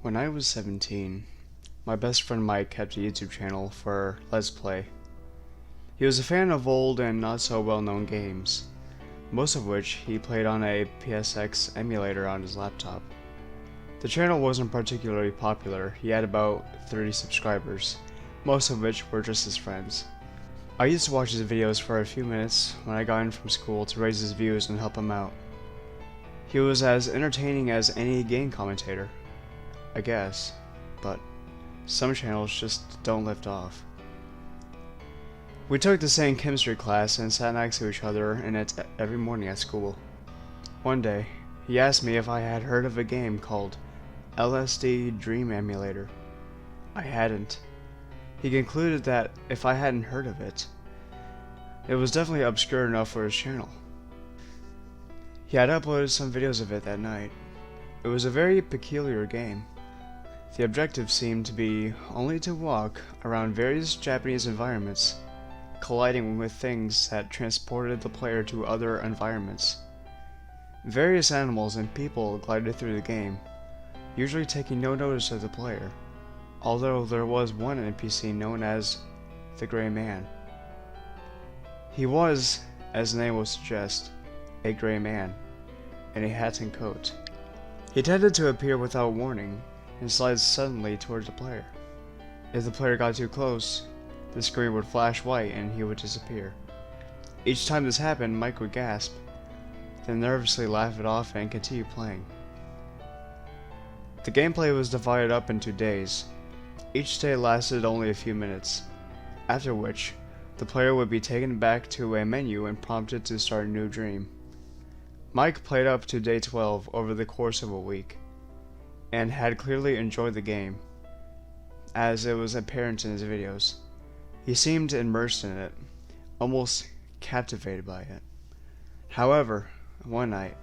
When I was 17, my best friend Mike kept a YouTube channel for Let's Play. He was a fan of old and not so well known games, most of which he played on a PSX emulator on his laptop. The channel wasn't particularly popular. He had about 30 subscribers, most of which were just his friends. I used to watch his videos for a few minutes when I got in from school to raise his views and help him out. He was as entertaining as any game commentator, I guess, but some channels just don't lift off. We took the same chemistry class and sat next to each other in it every morning at school. One day, he asked me if I had heard of a game called LSD Dream Emulator. I hadn't. He concluded that if I hadn't heard of it, it was definitely obscure enough for his channel. He had uploaded some videos of it that night. It was a very peculiar game. The objective seemed to be only to walk around various Japanese environments, colliding with things that transported the player to other environments. Various animals and people glided through the game, usually taking no notice of the player, although there was one NPC known as the Gray Man. He was, as the name would suggest, a gray man, in a hat and coat. He tended to appear without warning and slide suddenly towards the player. If the player got too close, the screen would flash white and he would disappear. Each time this happened, Mike would gasp, then nervously laugh it off and continue playing. The gameplay was divided up into days. Each day lasted only a few minutes, after which the player would be taken back to a menu and prompted to start a new dream. Mike played up to day 12 over the course of a week, and had clearly enjoyed the game, as it was apparent in his videos. He seemed immersed in it, almost captivated by it. However, one night,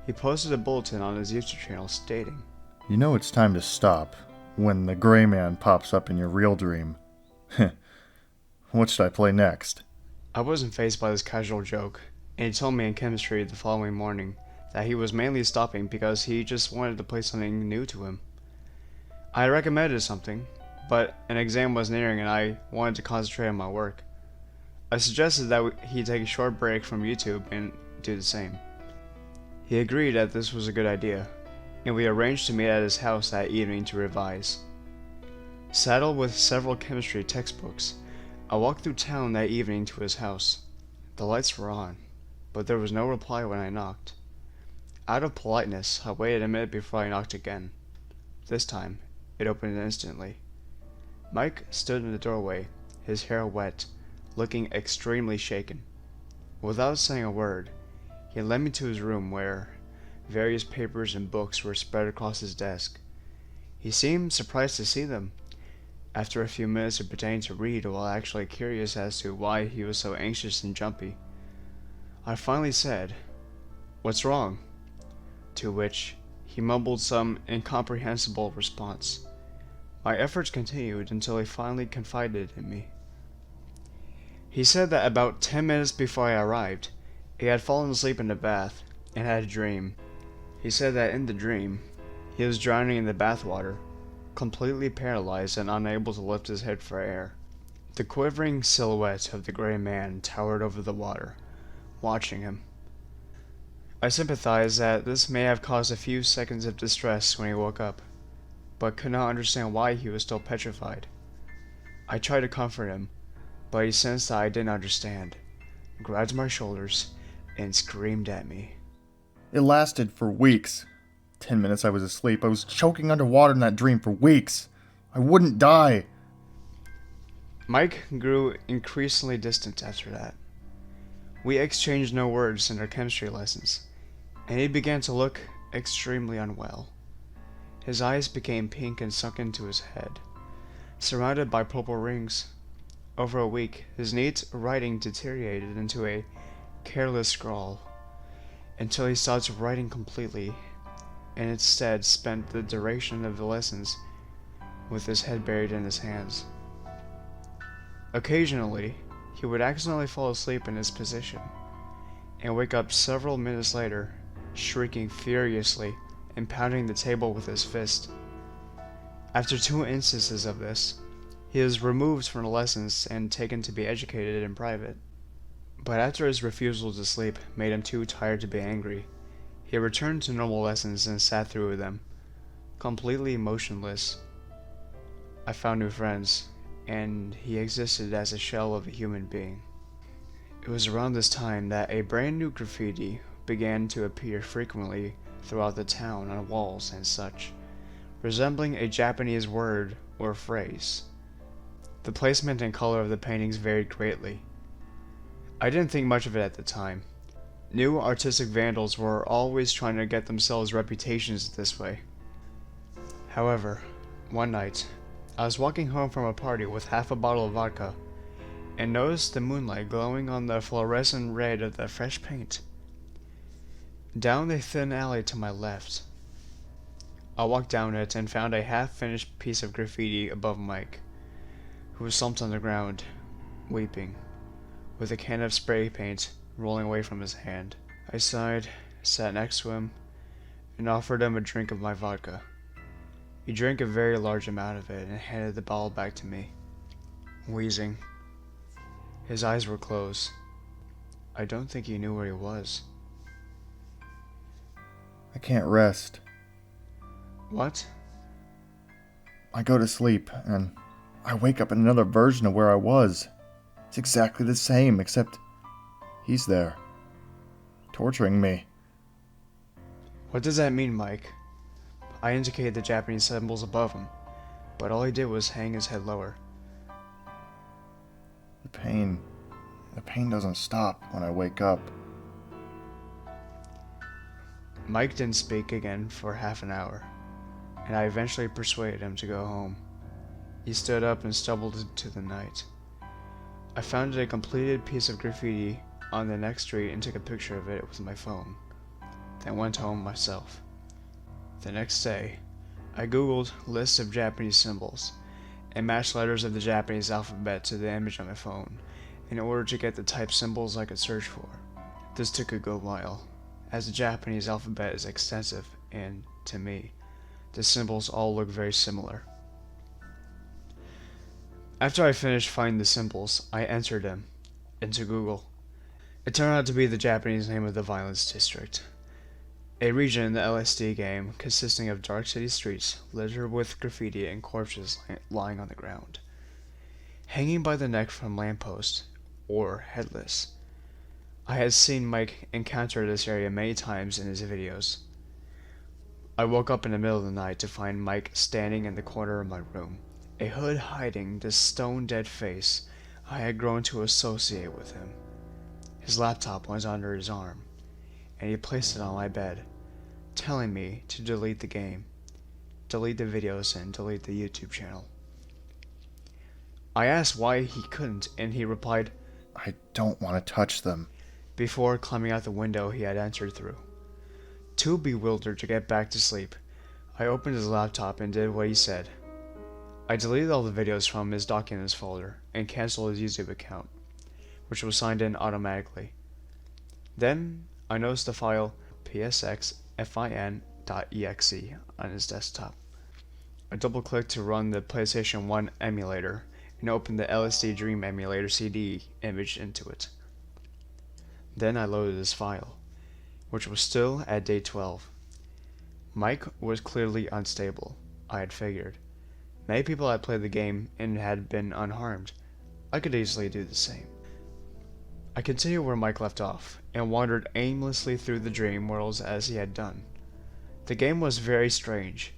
he posted a bulletin on his YouTube channel stating, "You know it's time to stop when the gray man pops up in your real dream. What should I play next?" I wasn't fazed by this casual joke, and he told me in chemistry the following morning that he was mainly stopping because he just wanted to play something new to him. I recommended something, but an exam was nearing and I wanted to concentrate on my work. I suggested that he take a short break from YouTube and do the same. He agreed that this was a good idea, and we arranged to meet at his house that evening to revise. Saddled with several chemistry textbooks, I walked through town that evening to his house. The lights were on, but there was no reply when I knocked. Out of politeness, I waited a minute before I knocked again. This time, it opened instantly. Mike stood in the doorway, his hair wet, looking extremely shaken. Without saying a word, he led me to his room where various papers and books were spread across his desk. He seemed surprised to see them, after a few minutes of pretending to read while actually curious as to why he was so anxious and jumpy. I finally said, "What's wrong?" To which he mumbled some incomprehensible response. My efforts continued until he finally confided in me. He said that about 10 minutes before I arrived, he had fallen asleep in the bath and had a dream. He said that in the dream, he was drowning in the bathwater, completely paralyzed and unable to lift his head for air. The quivering silhouette of the gray man towered over the water, watching him. I sympathized that this may have caused a few seconds of distress when he woke up, but could not understand why he was still petrified. I tried to comfort him, but he sensed that I didn't understand, grabbed my shoulders, and screamed at me. It lasted for weeks. 10 minutes I was asleep. I was choking underwater in that dream for weeks. I wouldn't die. Mike grew increasingly distant after that. We exchanged no words in our chemistry lessons, and he began to look extremely unwell. His eyes became pink and sunk into his head, surrounded by purple rings. Over a week, his neat writing deteriorated into a careless scrawl, until he stopped writing completely, and instead spent the duration of the lessons with his head buried in his hands. Occasionally, he would accidentally fall asleep in his position, and wake up several minutes later, shrieking furiously and pounding the table with his fist. After 2 instances of this, he was removed from the lessons and taken to be educated in private. But after his refusal to sleep made him too tired to be angry, he returned to normal lessons and sat through them, completely motionless. I found new friends, and he existed as a shell of a human being. It was around this time that a brand new graffiti began to appear frequently throughout the town on walls and such, resembling a Japanese word or phrase. The placement and color of the paintings varied greatly. I didn't think much of it at the time. New artistic vandals were always trying to get themselves reputations this way. However, one night, I was walking home from a party with half a bottle of vodka and noticed the moonlight glowing on the fluorescent red of the fresh paint. Down a thin alley to my left, I walked down it and found a half-finished piece of graffiti above Mike, who was slumped on the ground, weeping, with a can of spray paint rolling away from his hand. I sighed, sat next to him, and offered him a drink of my vodka. He drank a very large amount of it and handed the bottle back to me, wheezing. His eyes were closed. I don't think he knew where he was. I can't rest. What? I go to sleep, and I wake up in another version of where I was. It's exactly the same, except he's there, torturing me. What does that mean, Mike? I indicated the Japanese symbols above him, but all he did was hang his head lower. The pain doesn't stop when I wake up. Mike didn't speak again for half an hour, and I eventually persuaded him to go home. He stood up and stumbled into the night. I found a completed piece of graffiti on the next street and took a picture of it with my phone, then went home myself. The next day, I googled lists of Japanese symbols and matched letters of the Japanese alphabet to the image on my phone in order to get the type symbols I could search for. This took a good while, as the Japanese alphabet is extensive and, to me, the symbols all look very similar. After I finished finding the symbols, I entered them into Google. It turned out to be the Japanese name of the Violence District, a region in the LSD game consisting of dark city streets littered with graffiti and corpses lying on the ground, hanging by the neck from lampposts, or headless. I had seen Mike encounter this area many times in his videos. I woke up in the middle of the night to find Mike standing in the corner of my room, a hood hiding the stone-dead face I had grown to associate with him. His laptop was under his arm, and he placed it on my bed, telling me to delete the game, delete the videos, and delete the YouTube channel. I asked why he couldn't, and he replied, I don't want to touch them. Before climbing out the window he had entered through. Too bewildered to get back to sleep, I opened his laptop and did what he said. I deleted all the videos from his documents folder and canceled his YouTube account, which was signed in automatically. Then I noticed the file psxfin.exe on his desktop. I double-clicked to run the PlayStation 1 emulator and opened the LSD Dream emulator CD image into it. Then I loaded this file, which was still at day 12. Mike was clearly unstable, I had figured. Many people had played the game and had been unharmed. I could easily do the same. I continued where Mike left off, and wandered aimlessly through the dream worlds as he had done. The game was very strange,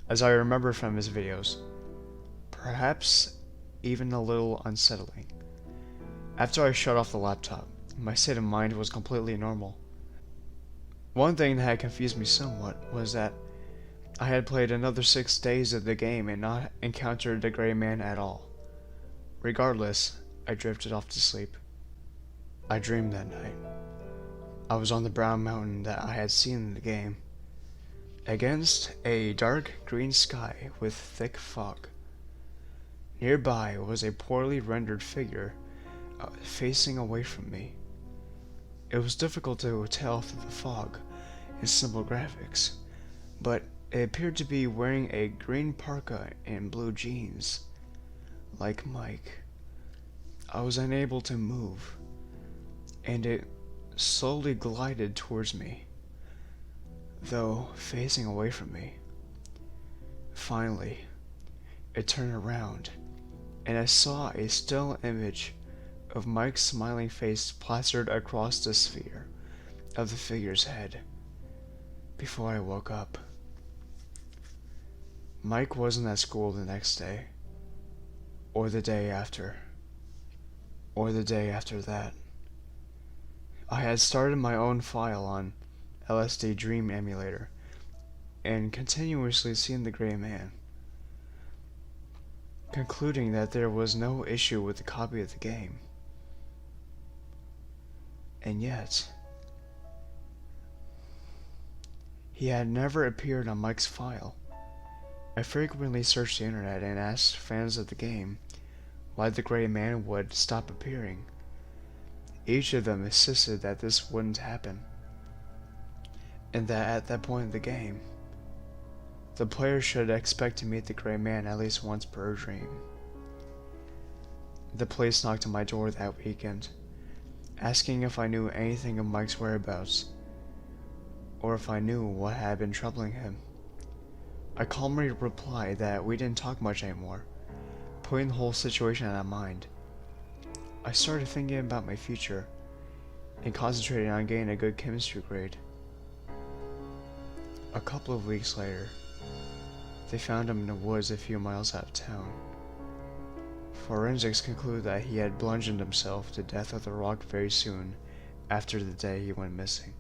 as I remember from his videos. Perhaps even a little unsettling. After I shut off the laptop, my state of mind was completely normal. One thing that had confused me somewhat was that I had played another 6 days of the game and not encountered the Gray Man at all. Regardless, I drifted off to sleep. I dreamed that night. I was on the brown mountain that I had seen in the game, against a dark green sky with thick fog. Nearby was a poorly rendered figure facing away from me. It was difficult to tell through the fog and simple graphics, but It appeared to be wearing a green parka and blue jeans. Like Mike. I was unable to move, and it slowly glided towards me, though facing away from me. Finally, it turned around, and I saw a still image of Mike's smiling face plastered across the sphere of the figure's head before I woke up. Mike wasn't at school the next day, or the day after, or the day after that. I had started my own file on LSD Dream Emulator and continuously seen the gray man, concluding that there was no issue with the copy of the game. And yet, he had never appeared on Mike's file. I frequently searched the internet and asked fans of the game why the gray man would stop appearing. Each of them insisted that this wouldn't happen, and that at that point in the game, the player should expect to meet the gray man at least once per dream. The police knocked on my door that weekend, asking if I knew anything of Mike's whereabouts, or if I knew what had been troubling him. I calmly replied that we didn't talk much anymore, putting the whole situation out of mind. I started thinking about my future, and concentrating on getting a good chemistry grade. A couple of weeks later, they found him in the woods a few miles out of town. Forensics concluded that he had bludgeoned himself to death with a rock very soon after the day he went missing.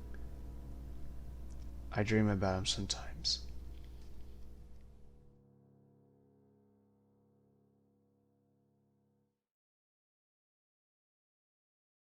I dream about him sometimes.